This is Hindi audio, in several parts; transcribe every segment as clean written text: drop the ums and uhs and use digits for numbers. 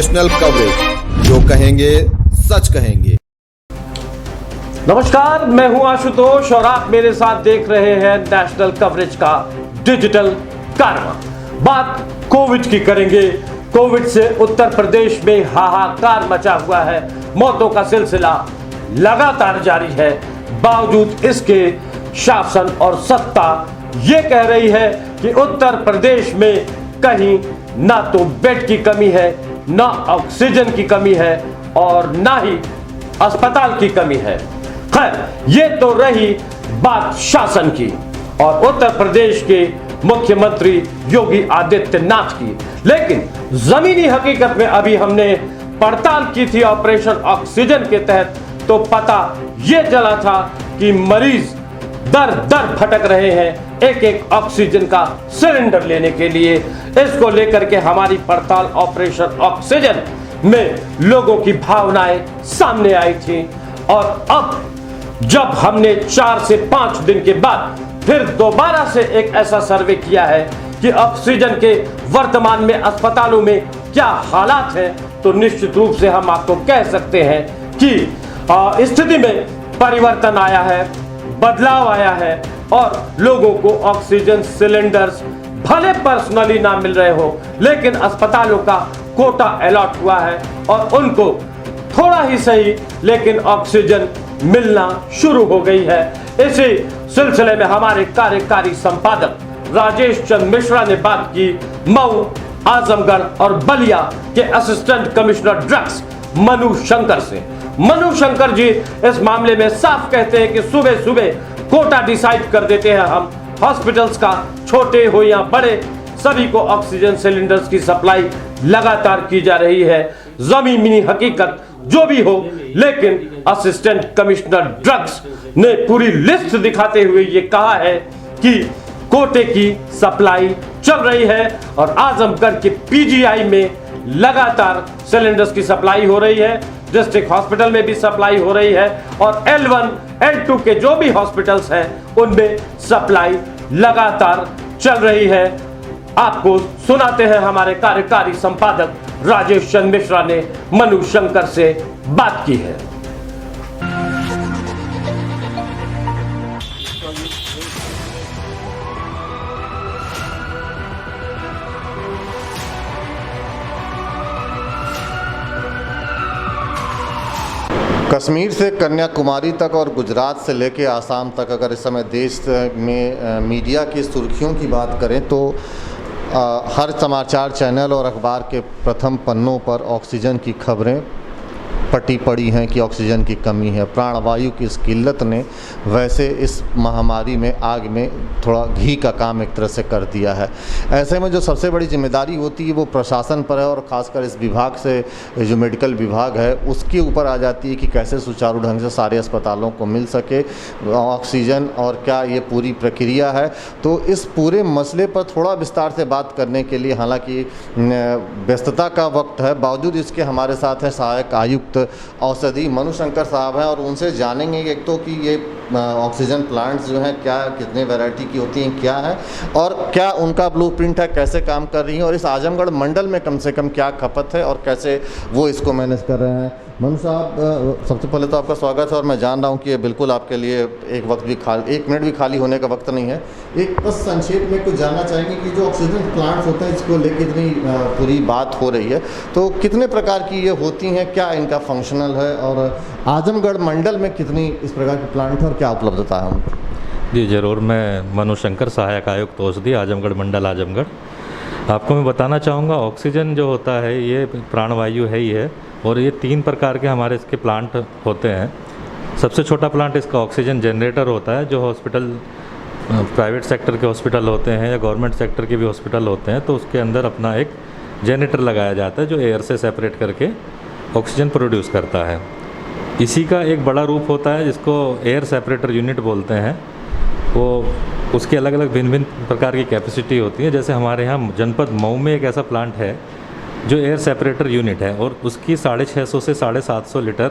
नेशनल कवरेज, जो कहेंगे सच कहेंगे। नमस्कार, मैं हूं आशुतोष और आप मेरे साथ देख रहे हैं नेशनल कवरेज का डिजिटल कारवा। बात कोविड की करेंगे। कोविड से उत्तर प्रदेश में हाहाकार मचा हुआ है, मौतों का सिलसिला लगातार जारी है। बावजूद इसके शासन और सत्ता ये कह रही है कि उत्तर प्रदेश में कहीं ना तो बेड की कमी है, ना ऑक्सीजन की कमी है और ना ही अस्पताल की कमी है। खैर, ये तो रही बात शासन की और उत्तर प्रदेश के मुख्यमंत्री योगी आदित्यनाथ की, लेकिन जमीनी हकीकत में अभी हमने पड़ताल की थी ऑपरेशन ऑक्सीजन के तहत, तो पता ये चला था कि मरीज दर दर भटक रहे हैं एक एक ऑक्सीजन का सिलेंडर लेने के लिए। इसको लेकर के हमारी पड़ताल ऑपरेशन ऑक्सीजन में लोगों की भावनाएं सामने आई थी और अब जब हमने 4 से 5 दिन के बाद फिर दोबारा से एक ऐसा सर्वे किया है कि ऑक्सीजन के वर्तमान में अस्पतालों में क्या हालात हैं, तो निश्चित रूप से हम आपको कह सकते हैं कि स्थिति में परिवर्तन आया है, बदलाव आया है और लोगों को ऑक्सीजन सिलेंडर्स भले पर्सनली ना मिल रहे हो, लेकिन अस्पतालों का कोटा अलॉट हुआ है और उनको थोड़ा ही सही लेकिन ऑक्सीजन मिलना शुरू हो गई है। इसी सिलसिले में हमारे कार्यकारी संपादक राजेश चंद्र मिश्रा ने बात की मऊ, आजमगढ़ और बलिया के assistant commissioner drugs Manu Shankar से। मनु शंकर जी इस मामले में साफ कहते हैं कि सुबह सुबह कोटा डिसाइड कर देते हैं हम, हॉस्पिटल्स का, छोटे हो या बड़े, सभी को ऑक्सीजन सिलेंडर्स की सप्लाई लगातार की जा रही है। जमीनी हकीकत जो भी हो, लेकिन असिस्टेंट कमिश्नर ड्रग्स ने पूरी लिस्ट दिखाते हुए ये कहा है कि कोटे की सप्लाई चल रही है और आजमगढ़ के पीजीआई में लगातार सिलेंडर्स की सप्लाई हो रही है, डिस्ट्रिक्ट हॉस्पिटल में भी सप्लाई हो रही है और L1, L2 के जो भी हॉस्पिटल्स हैं उनमें सप्लाई लगातार चल रही है। आपको सुनाते हैं हमारे कार्यकारी संपादक राजेश चंद्र मिश्रा ने मनु शंकर से बात की है। कश्मीर से कन्याकुमारी तक और गुजरात से लेकर आसाम तक अगर इस समय देश में मीडिया की सुर्खियों की बात करें तो हर समाचार चैनल और अखबार के प्रथम पन्नों पर ऑक्सीजन की खबरें पटी पड़ी हैं कि ऑक्सीजन की कमी है। प्राणवायु की इस किल्लत ने वैसे इस महामारी में आग में थोड़ा घी का काम एक तरह से कर दिया है। ऐसे में जो सबसे बड़ी जिम्मेदारी होती है वो प्रशासन पर है और ख़ासकर इस विभाग से, जो मेडिकल विभाग है उसके ऊपर आ जाती है कि कैसे सुचारू ढंग से सारे अस्पतालों को मिल सके ऑक्सीजन और क्या ये पूरी प्रक्रिया है। तो इस पूरे मसले पर थोड़ा विस्तार से बात करने के लिए, हालांकि व्यस्तता का वक्त है, बावजूद इसके हमारे साथ हैं सहायक आयुक्त औषधि मनु शंकर साहब हैं और उनसे जानेंगे एक तो कि ये ऑक्सीजन प्लांट्स जो हैं क्या, कितने वैरायटी की होती हैं, क्या है और क्या उनका ब्लूप्रिंट है, कैसे काम कर रही हैं और इस आजमगढ़ मंडल में कम से कम क्या खपत है और कैसे वो इसको मैनेज कर रहे हैं। मनु साहब, सबसे पहले तो आपका स्वागत है और मैं जान रहा हूँ कि ये बिल्कुल आपके लिए एक मिनट भी खाली होने का वक्त नहीं है। एक बस संक्षेप में कुछ जानना चाहेंगे कि जो ऑक्सीजन प्लांट्स होते हैं इसको लेकर इतनी पूरी बात हो रही है, तो कितने प्रकार की ये होती हैं, क्या इनका फंक्शनल है और आजमगढ़ मंडल में कितनी इस प्रकार के प्लांट है और क्या उपलब्धता है उनकी? जी ज़रूर, मैं मनु शंकर, सहायक आयुक्त औषधि, आजमगढ़ मंडल, आजमगढ़। आपको मैं बताना चाहूँगा ऑक्सीजन जो होता है ये प्राणवायु है ही है और ये 3 प्रकार के हमारे इसके प्लांट होते हैं। सबसे छोटा प्लांट इसका ऑक्सीजन जनरेटर होता है, जो हॉस्पिटल, प्राइवेट सेक्टर के हॉस्पिटल होते हैं या गवर्नमेंट सेक्टर के भी हॉस्पिटल होते हैं, तो उसके अंदर अपना एक जनरेटर लगाया जाता है जो एयर से सेपरेट करके ऑक्सीजन प्रोड्यूस करता है। इसी का एक बड़ा रूप होता है जिसको एयर सेपरेटर यूनिट बोलते हैं। वो उसकी अलग अलग भिन्न भिन्न प्रकार की कैपेसिटी होती है। जैसे हमारे यहाँ जनपद मऊ में एक ऐसा प्लांट है जो एयर सेपरेटर यूनिट है और उसकी 650 से 750 लीटर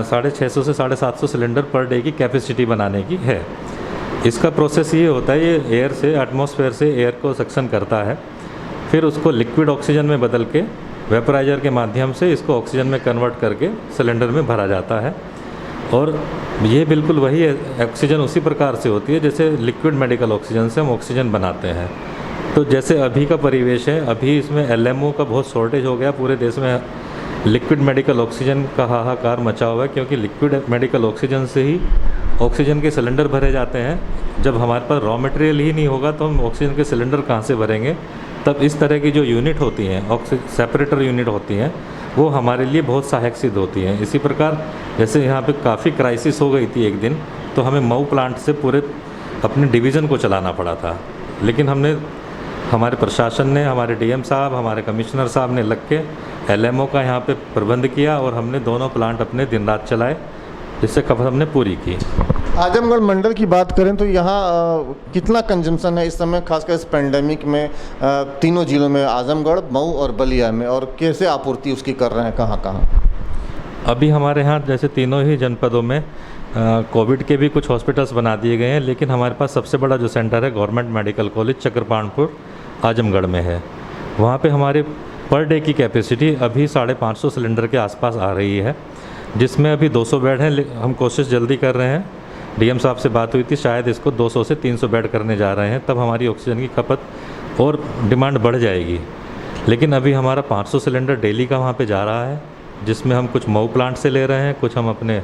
650 से 750 सिलेंडर पर डे की कैपेसिटी बनाने की है। इसका प्रोसेस ये होता है, ये एयर से, एटमॉस्फेयर से एयर को सक्शन करता है, फिर उसको लिक्विड ऑक्सीजन में बदल के वेपराइजर के माध्यम से इसको ऑक्सीजन में कन्वर्ट करके सिलेंडर में भरा जाता है। और ये बिल्कुल वही ऑक्सीजन उसी प्रकार से होती है जैसे लिक्विड मेडिकल ऑक्सीजन से हम ऑक्सीजन बनाते हैं। तो जैसे अभी का परिवेश है, अभी इसमें LMO का बहुत शॉर्टेज हो गया, पूरे देश में लिक्विड मेडिकल ऑक्सीजन का हाहाकार मचा हुआ है, क्योंकि लिक्विड मेडिकल ऑक्सीजन से ही ऑक्सीजन के सिलेंडर भरे जाते हैं। जब हमारे पास रॉ मटेरियल ही नहीं होगा तो हम ऑक्सीजन के सिलेंडर कहाँ से भरेंगे। तब इस तरह की जो यूनिट होती हैं, सेपरेटर यूनिट होती हैं, वो हमारे लिए बहुत सहायक सिद्ध होती हैं। इसी प्रकार जैसे यहाँ पे काफ़ी क्राइसिस हो गई थी एक दिन, तो हमें मऊ प्लांट से पूरे अपने डिवीज़न को चलाना पड़ा था, लेकिन हमारे प्रशासन ने, हमारे DM साहब, हमारे कमिश्नर साहब ने लग के LMO का यहाँ पे प्रबंध किया और हमने दोनों प्लांट अपने दिन रात चलाए, जिससे खपत हमने पूरी की। आजमगढ़ मंडल की बात करें तो यहाँ कितना कंजम्पशन है इस समय, खासकर इस पेंडेमिक में, तीनों जिलों में, आजमगढ़, मऊ और बलिया में, और कैसे आपूर्ति उसकी कर रहे हैं, कहाँ कहाँ? अभी हमारे यहाँ जैसे तीनों ही जनपदों में कोविड के भी कुछ हॉस्पिटल्स बना दिए गए हैं, लेकिन हमारे पास सबसे बड़ा जो सेंटर है गवर्नमेंट मेडिकल कॉलेज चक्रपाणपुर आजमगढ़ में है। वहाँ पे हमारे पर डे की कैपेसिटी अभी 550 सिलेंडर के आसपास आ रही है, जिसमें अभी 200 बेड हैं। हम कोशिश जल्दी कर रहे हैं, DM साहब से बात हुई थी, शायद इसको 200 से 300 बेड करने जा रहे हैं, तब हमारी ऑक्सीजन की खपत और डिमांड बढ़ जाएगी। लेकिन अभी हमारा 500 सिलेंडर डेली का वहाँ पे जा रहा है, जिसमें हम कुछ मऊ प्लांट से ले रहे हैं, कुछ हम अपने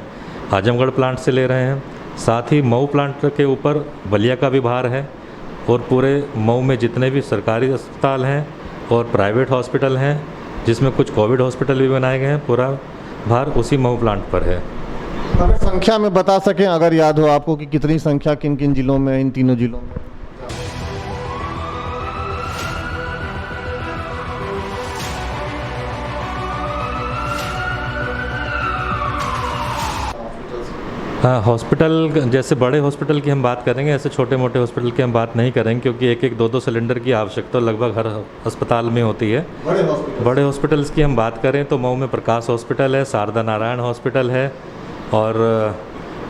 आजमगढ़ प्लांट से ले रहे हैं। साथ ही मऊ प्लांट के ऊपर बलिया का भी भार है, और पूरे मऊ में जितने भी सरकारी अस्पताल हैं और प्राइवेट हॉस्पिटल हैं, जिसमें कुछ कोविड हॉस्पिटल भी बनाए गए हैं, पूरा भार उसी मऊ प्लांट पर है। अगर संख्या में बता सकें, अगर याद हो आपको, कि कितनी संख्या किन किन जिलों में, इन तीनों जिलों में? हाँ, हॉस्पिटल जैसे बड़े हॉस्पिटल की हम बात करेंगे, ऐसे छोटे मोटे हॉस्पिटल की हम बात नहीं करेंगे, क्योंकि एक एक 2-2 सिलेंडर की आवश्यकता लगभग हर अस्पताल में होती है। बड़े हॉस्पिटल्स की हम बात करें तो मऊ में प्रकाश हॉस्पिटल है, शारदा नारायण हॉस्पिटल है, और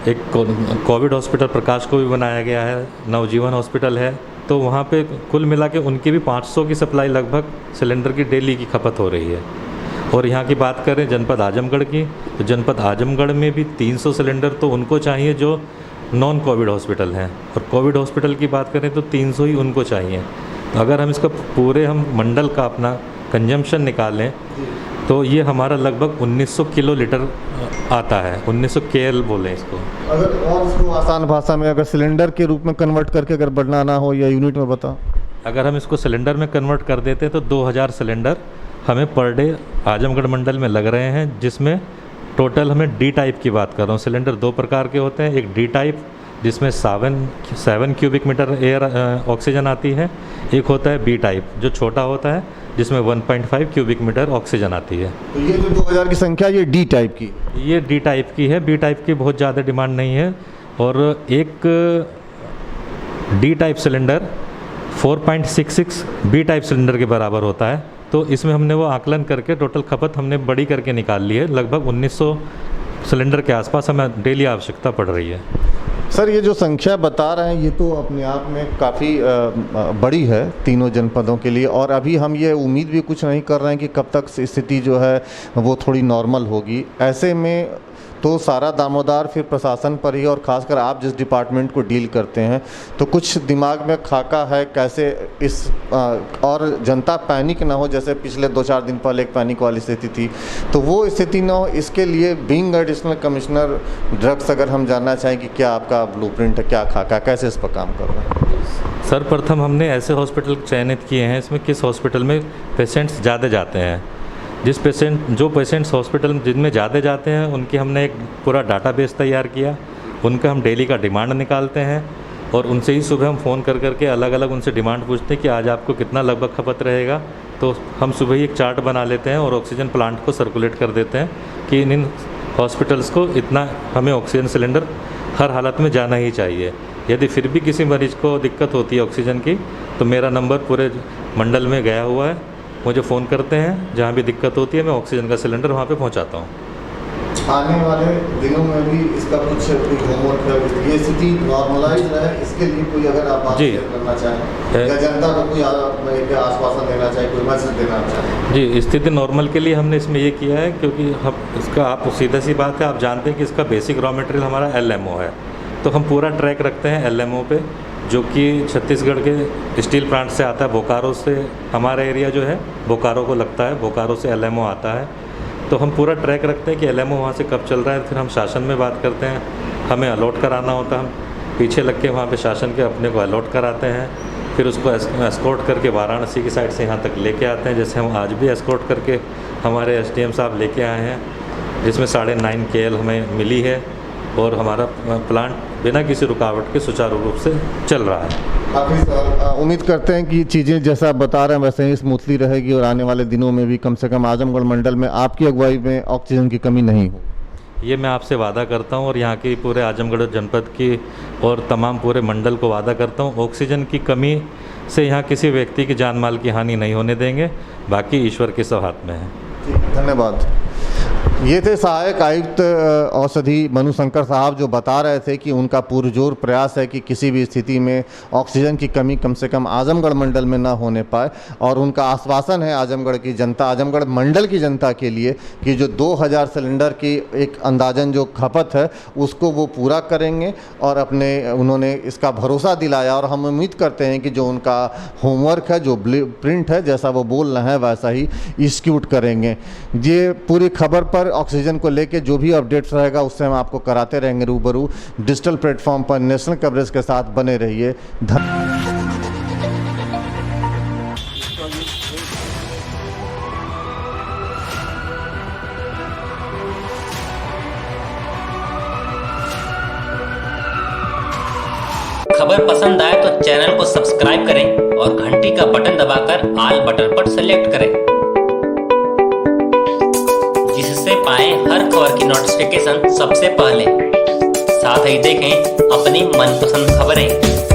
एक कोविड हॉस्पिटल प्रकाश को भी बनाया गया है, नवजीवन हॉस्पिटल है। तो वहाँ पे कुल मिला के उनकी भी 500 की सप्लाई लगभग सिलेंडर की डेली की खपत हो रही है। और यहाँ की बात करें जनपद आजमगढ़ की, तो जनपद आजमगढ़ में भी 300 सिलेंडर तो उनको चाहिए जो नॉन कोविड हॉस्पिटल हैं, और कोविड हॉस्पिटल की बात करें तो 300 ही उनको चाहिए। तो अगर हम इसका पूरे हम मंडल का अपना कंजम्पशन निकालें तो ये हमारा लगभग 1900 किलो लीटर आता है, 1900 KL बोलें इसको। अगर और इसको आसान भाषा में अगर सिलेंडर के रूप में कन्वर्ट करके अगर बनाना हो या यूनिट में बताओ? अगर हम इसको सिलेंडर में कन्वर्ट कर देते हैं तो 2000 सिलेंडर हमें पर डे आजमगढ़ मंडल में लग रहे हैं, जिसमें टोटल हमें D टाइप की बात कर रहा हूँ। सिलेंडर 2 प्रकार के होते हैं, एक D टाइप जिसमें 7 क्यूबिक मीटर एयर ऑक्सीजन आती है, एक होता है B टाइप जो छोटा होता है जिसमें 1.5 क्यूबिक मीटर ऑक्सीजन आती है। तो ये जो 2000 की संख्या ये D टाइप की, ये D टाइप की है, B टाइप की बहुत ज़्यादा डिमांड नहीं है। और एक D type cylinder 4.66 B type cylinder के बराबर होता है। तो इसमें हमने वो आकलन करके टोटल खपत हमने बड़ी करके निकाल ली है, लगभग 1900 सिलेंडर के आसपास हमें डेली आवश्यकता पड़ रही है। सर ये जो संख्या बता रहे हैं ये तो अपने आप में काफ़ी बड़ी है तीनों जनपदों के लिए, और अभी हम ये उम्मीद भी कुछ नहीं कर रहे हैं कि कब तक स्थिति जो है वो थोड़ी नॉर्मल होगी। ऐसे में तो सारा दामोदार फिर प्रशासन पर ही, और ख़ासकर आप जिस डिपार्टमेंट को डील करते हैं, तो कुछ दिमाग में खाका है कैसे इस और जनता पैनिक ना हो, जैसे पिछले 2-4 दिन पहले एक पैनिक वाली स्थिति थी, तो वो स्थिति ना हो, इसके लिए बीइंग एडिशनल कमिश्नर ड्रग्स अगर हम जानना चाहें कि क्या आपका ब्लूप्रिंट है, क्या खाका, कैसे इस पर काम कर रहे हैं? सर प्रथम हमने ऐसे हॉस्पिटल चयनित किए हैं, इसमें किस हॉस्पिटल में पेशेंट्स ज़्यादा जाते हैं। जो पेशेंट्स हॉस्पिटल जिनमें ज़्यादा जाते हैं उनकी हमने एक पूरा डाटाबेस तैयार किया, उनका हम डेली का डिमांड निकालते हैं, और उनसे ही सुबह हम फ़ोन कर करके अलग अलग उनसे डिमांड पूछते हैं कि आज आपको कितना लगभग खपत रहेगा। तो हम सुबह ही एक चार्ट बना लेते हैं और ऑक्सीजन प्लांट को सर्कुलेट कर देते हैं कि इन हॉस्पिटल्स को इतना हमें ऑक्सीजन सिलेंडर हर हालत में जाना ही चाहिए। यदि फिर भी किसी मरीज़ को दिक्कत होती है ऑक्सीजन की, तो मेरा नंबर पूरे मंडल में गया हुआ है, मुझे फ़ोन करते हैं, जहाँ भी दिक्कत होती है मैं ऑक्सीजन का सिलेंडर वहाँ पे पहुँचाता हूँ। आने वाले दिनों में भी इसका कुछ कोई होमवर्क है, ये स्थिति नॉर्मलाइज रहे, इसके लिए कोई अगर आप बात जी। शेयर करना चाहें या जनता को कोई एक आश्वासन देना चाहें, कोई मैसेज देना चाहें? जी, स्थिति नॉर्मल के लिए हमने इसमें ये किया है, क्योंकि हम इसका, आप सीधा सी बात है, आप जानते हैं कि इसका बेसिक रॉ मटेरियल हमारा LMO है, तो हम पूरा ट्रैक रखते हैं LMO पे, जो कि छत्तीसगढ़ के स्टील प्लांट से आता है, बोकारो से। हमारा एरिया जो है बोकारो को लगता है, बोकारो से LMO आता है, तो हम पूरा ट्रैक रखते हैं कि LMO वहाँ से कब चल रहा है। फिर हम शासन में बात करते हैं, हमें अलॉट कराना होता है, हम पीछे लग के वहाँ पे शासन के अपने को अलॉट कराते हैं, फिर उसको एस्कॉर्ट करके वाराणसी की साइड से यहाँ तक लेके आते हैं। जैसे हम आज भी एस्कॉर्ट करके हमारे SDM साहब लेके आए हैं, जिसमें 9.5 KL हमें मिली है, और हमारा प्लांट बिना किसी रुकावट के सुचारू रूप से चल रहा है। काफ़ी सर, उम्मीद करते हैं कि चीज़ें जैसा आप बता रहे हैं वैसे ही स्मूथली रहेगी और आने वाले दिनों में भी कम से कम आजमगढ़ मंडल में आपकी अगुवाई में ऑक्सीजन की कमी नहीं हो। ये मैं आपसे वादा करता हूँ, और यहाँ की पूरे आजमगढ़ जनपद की और तमाम पूरे मंडल को वादा करता हूँ, ऑक्सीजन की कमी से यहाँ किसी व्यक्ति की जान माल की हानि नहीं होने देंगे। बाकी ईश्वर के सब हाथ में है। धन्यवाद। ये थे सहायक आयुक्त औषधि मनुशंकर साहब, जो बता रहे थे कि उनका पुरजोर प्रयास है कि किसी भी स्थिति में ऑक्सीजन की कमी कम से कम आजमगढ़ मंडल में ना होने पाए, और उनका आश्वासन है आजमगढ़ की जनता, आजमगढ़ मंडल की जनता के लिए कि जो 2000 सिलेंडर की एक अंदाजन जो खपत है उसको वो पूरा करेंगे, और उन्होंने इसका भरोसा दिलाया। और हम उम्मीद करते हैं कि जो उनका होमवर्क है, जो प्रिंट है, जैसा वो बोल रहे हैं वैसा ही एग्जीक्यूट करेंगे। ये पूरी खबर पर ऑक्सीजन को लेके जो भी अपडेट्स रहेगा उससे हम आपको कराते रहेंगे रूबरू। डिजिटल प्लेटफॉर्म पर नेशनल कवरेज के साथ बने रहिए। खबर पसंद आए तो चैनल को सब्सक्राइब करें और घंटी का बटन दबाकर ऑल बटन पर सेलेक्ट करें, जिससे पाएं हर खबर की नोटिफिकेशन सबसे पहले। साथ ही देखें अपनी मनपसंद खबरें।